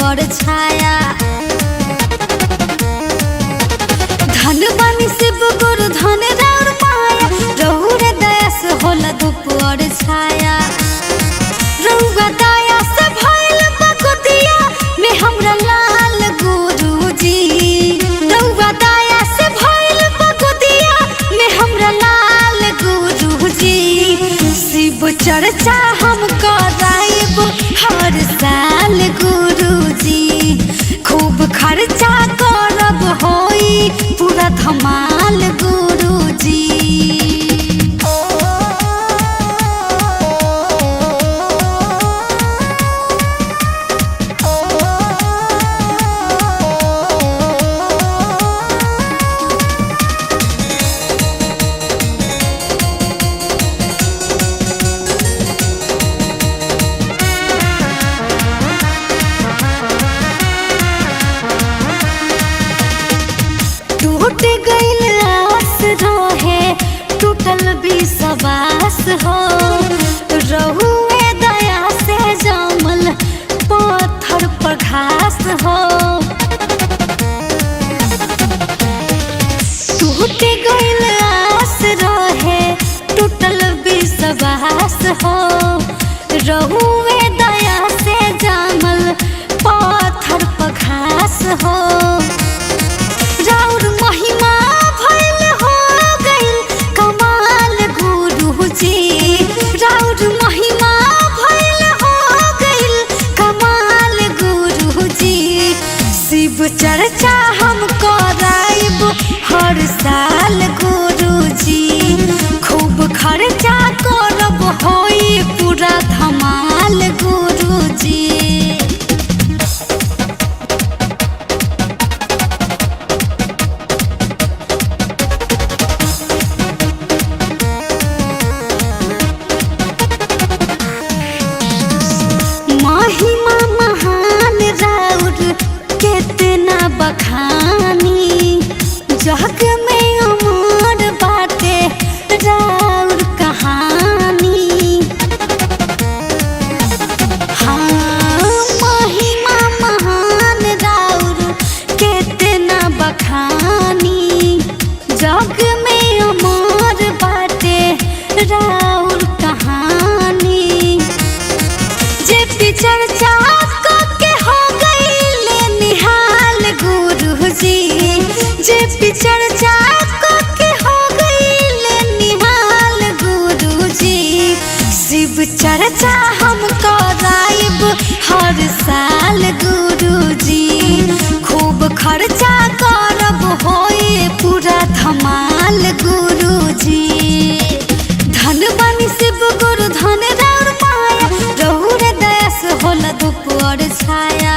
और छाया। धन बनी शिव गुरु धन राउर माया, रहुर दया से होला धूप और छाया। रहुआ दया से भइल बगुदिया में हमरा लाल गुरुजी। रहुआ दया से भइल बगुदिया में हमरा लाल गुरुजी। शिव चर्चा हम कराइब हर साल गुरुजी। खूब खर्चा करब होई पूरा धमाल गुरुजी। टूट गइल आस रहे टूटल विश्वास हो। रहुए दया से जमल पत्थर पर घास हो। टूट गइल आस रहे टूटल विश्वास हो। रहुए दया से जमल पत्थर पर घास हो। राउर महिमा भइल हो गइल कमाल गुरुजी। राउर महिमा भइल हो गइल कमाल गुरुजी। शिव चर्चा हम कराइब हर साल गुरुजी। खूब खर्चा करब होई पूरा धमाल गुरुजी। महिमा महान राउर कितना बखानी। जग में अमर बाटे राउर कहानी। हाँ, महिमा महान राउर कितना बखानी। जग में अमर बाटे राउर कहानी। जे चर्चा के हो गइले निहाल गुरुजी। जे चर्चा के हो गइले निहाल गुरुजी। शिव चर्चा हम कराइब हर साल गुरुजी। खूब खर्चा करब होई पूरा धमाल गुरुजी। धन बनी शिव गुरु धन राउर माया, रहुर दया से होला धूप और छाया।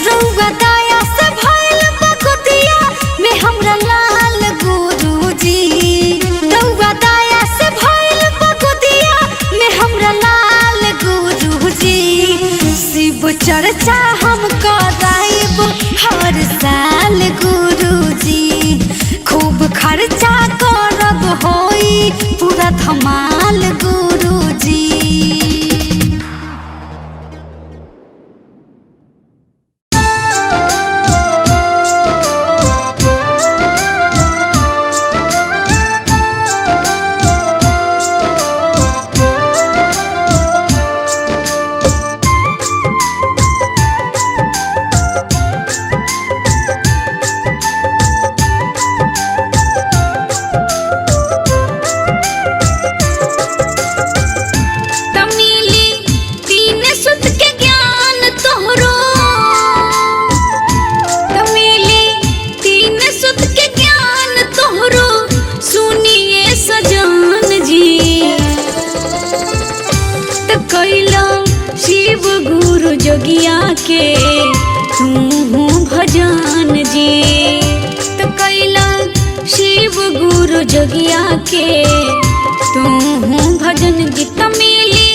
रहुआ दया से भइल बगुदिया में हमरा लाल गुरुजी। रहुआ दया से भइल बगुदिया में हमरा लाल गुरुजी। शिव चर्चा हम कराइब हर साल गुरुजी। खूब खर्चा करब होई पूरा धमाल गुरुजी। जोगिया के तू भजन जी। तो कैला शिव गुरु जोगिया के तू भजन गीत मिली।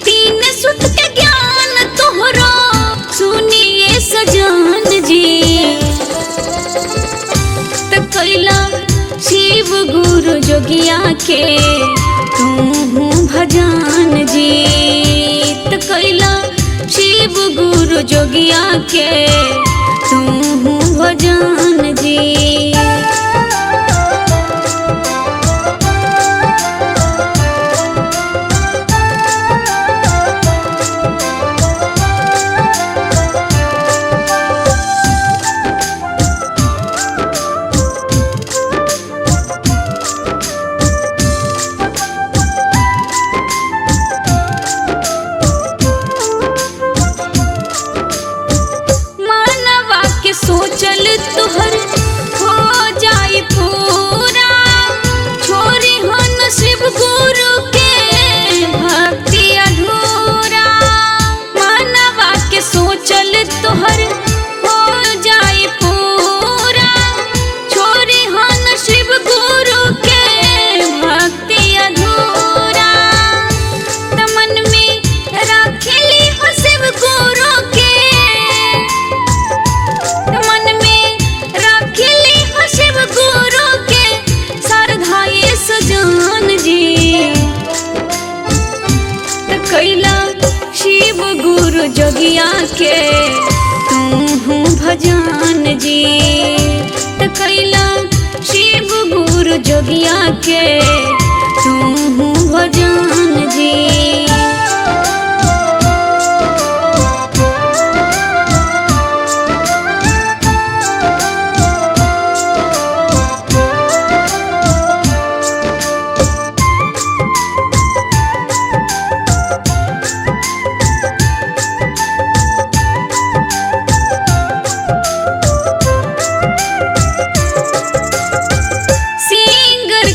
तीन सुत के ज्ञान तोहरो सुनिए सजन जी। तो कैला शिव गुरु जोगिया के तू भजन जी। तो कैला शिव गुरु गुरु जोगिया के तू भजन जी। सोचल तुहर हो जाई पूरा, छोरी हो नसीब गुरु के भक्ति अधूरा। मानवा के सोचल तुहर हो जाई पूरा, छोरी हो नसीब गुरु के भक्ति अधूरा। तमन में रखेली हो शिव गुरु के, कैला शिव गुरु जोगिया के तू भजन जी। त कैला शिव गुरु जोगिया के तू भजन जी।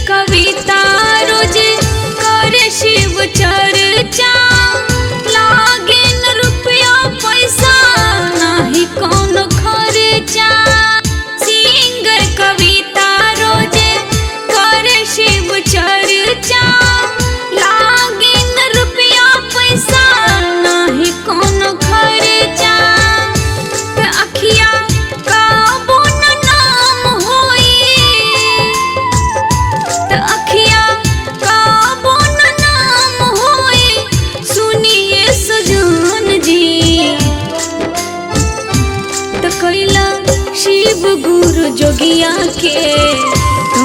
कविता रोज कर शिव चर्चा, लागे न रुपया पैसा नाही कौनो खर्चा। सिंगर कविता रोज कर शिव चर्चा, लागे न रुपया पैसा नाही कौनो खर्चा। त अखिया काबू न नाम होई, अखिया काबू न नाम होए सुनिए सजन जी। त कैला शिव गुरु जोगिया के तू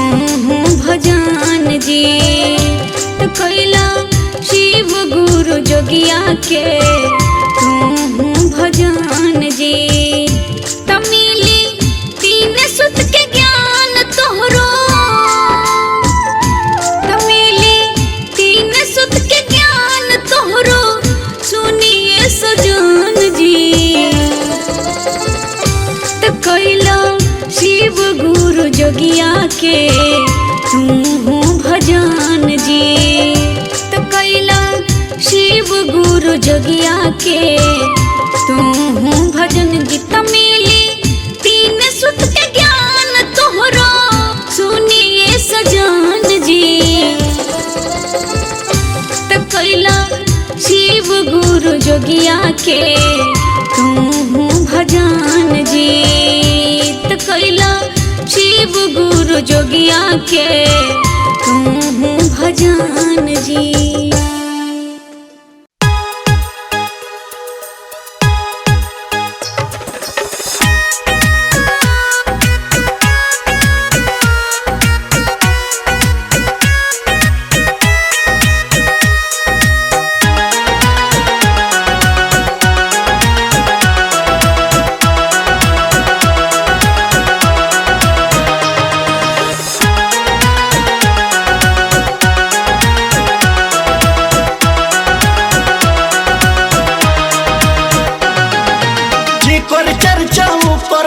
भजन जी। त कैला शिव गुरु जोगिया के तू भजन जी। तमिली तीन सुत के ज्ञान तोहरो, सजन जी। त कैला शिव गुरु जोगिया के तू भजन जी। त कैला शिव गुरु जोगिया के तू भजन जी। तमिली तीन सुत के ज्ञान तोहरो सुनिए सजन जी। त कैला शिव गुरु जोगिया के तू भजन जी। त कैला शिव गुरु जोगिया के तू भजन जी।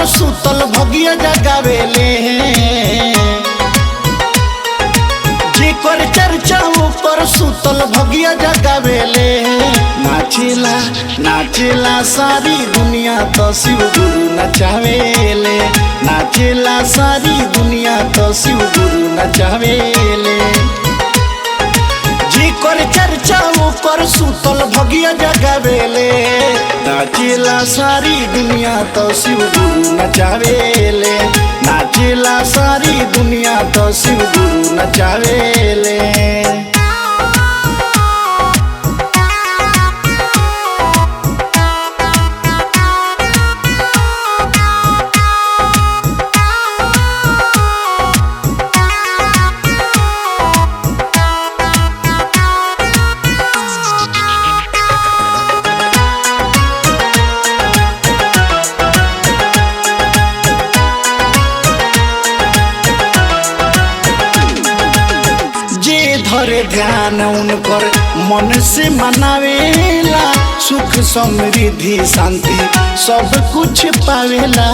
सुतल भगिया जगावेले, जिकर चर्चा ऊपर सुतल भगिया जगावेले। नाचेला नाचेला सारी दुनिया तो शिव गुरु नचावेले। नाचेला सारी दुनिया तो शिव गुरु नचावेले। जिकर चर्चा ऊपर सुतल भगिया जगावेले। नाचेला सारी दुनिया तो शिव गुरु नचावेले। नाचेला सारी दुनिया तो शिव गुरु नचावेले। धरे ध्यान उनकर मन से मनावेला सुख समृद्धि शांति सब कुछ पावेला।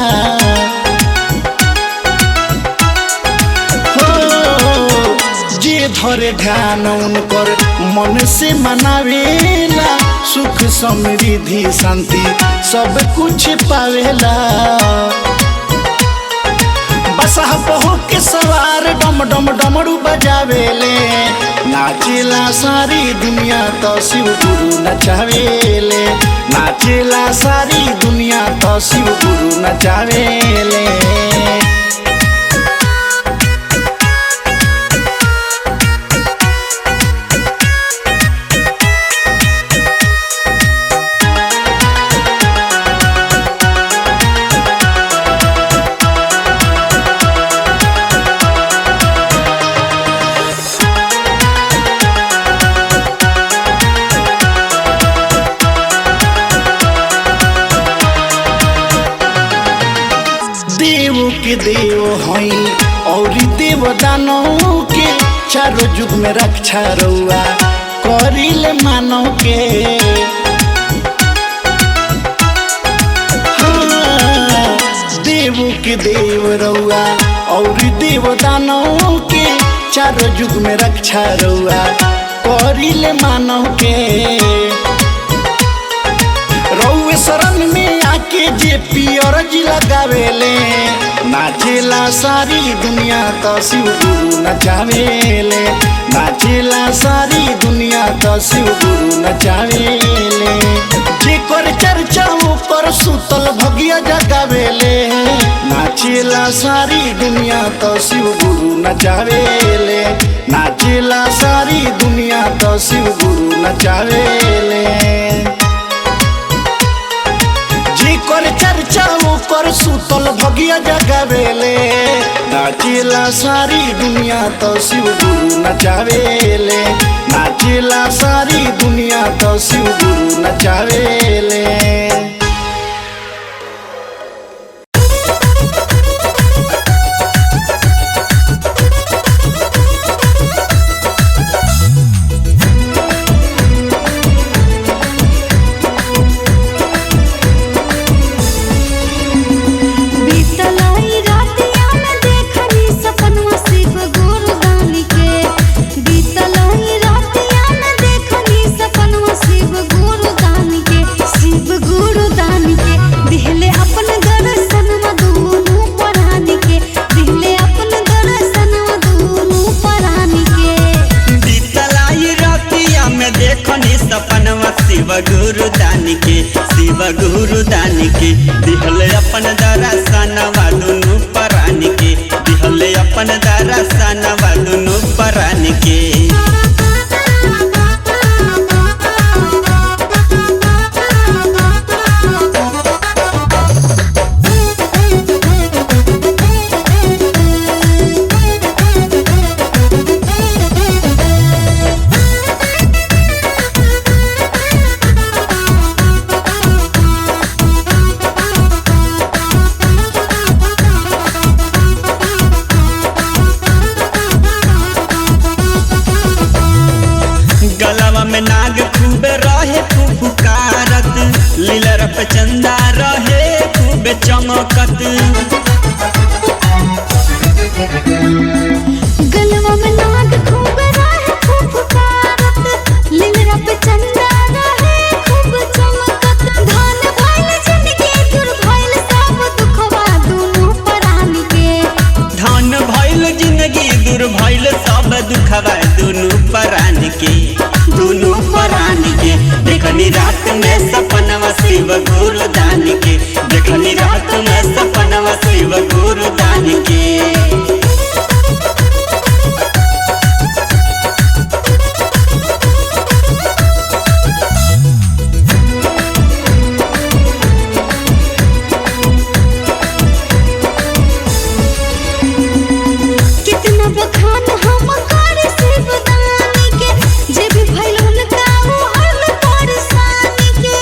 हो जे धरे ध्यान उनकर मन से मनावेला सुख समृद्धि शांति सब कुछ पावेला। बसहा बहो के सवार डम डम डमरू बजावेले नाचेला सारी दुनिया तो शिव गुरु नचावेले। नाचेला सारी दुनिया तो शिव गुरु नचावेले। देव के देव हई और देव दानव के चारों युग में रक्षा रउआ करिले मानव के। हाँ, देव के देव रउआ और देव दानव के चारों युग में रक्षा रउआ करिले मानव के। रउए शरण में आके जे पियर जी लगावेले नाचेला सारी दुनिया तो शिव गुरु नचावेले। नाचेला सारी दुनिया तो शिव गुरु नचावेले। जेकर चर्चा ऊपर सुतल भगिया जगावेले नाचेला सारी दुनिया तो शिव गुरु नचावेले। नाचेला सारी दुनिया तो शिव गुरु नचावेले। जेकर चर्चा ऊपर सुतल भगिया जगावेले नाचेला सारी दुनिया तो शिव गुरु नचावेले। नाचेला सारी दुनिया तो शिव गुरु नचावेले। शिव गुरु दान के दिहले अपन दर्शनवा दुनु परान के। दिहले अपन दर्शनवा दुनु परान के। लीलर पे चंदा रहे खूब चमकत। गलवा में नाग खूब रहे खूब कारत। लीलर पे चंदा रहे खूब चमकत। धान भइल जिंदगी दूर भइल सब दुखवा दुनु परान के। धान भइल जिंदगी दूर भइल सब दुखवा दुनु परान के। दुनु परान के देखनी रात में सपनवा शिव गुरु दान के। देखनी रात में सपनवा शिव गुरु दान के। कितना बखान हम कर शिव दानी के। जे भी भइल उनका वो हर परेशानी के।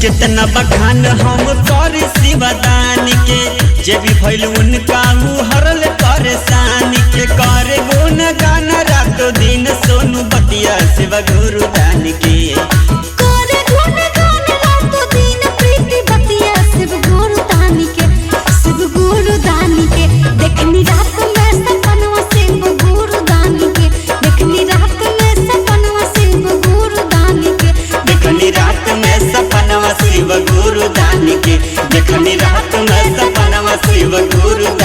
कितना बखान हम कर शिव दान के। जे भी भइल उनका वो हरल परेशानी गुरु दान के। करे गुण गान रातों दिन प्रीति बतिया शिव गुरु दान के, शिव गुरु दान के। देखनी रात में सपनवा शिव गुरु दान के, देखनी रात में सपनवा शिव गुरु दान के, देखनी रात में सपनवा शिव गुरु दान के, देखनी रात में सपनवा शिव गुरु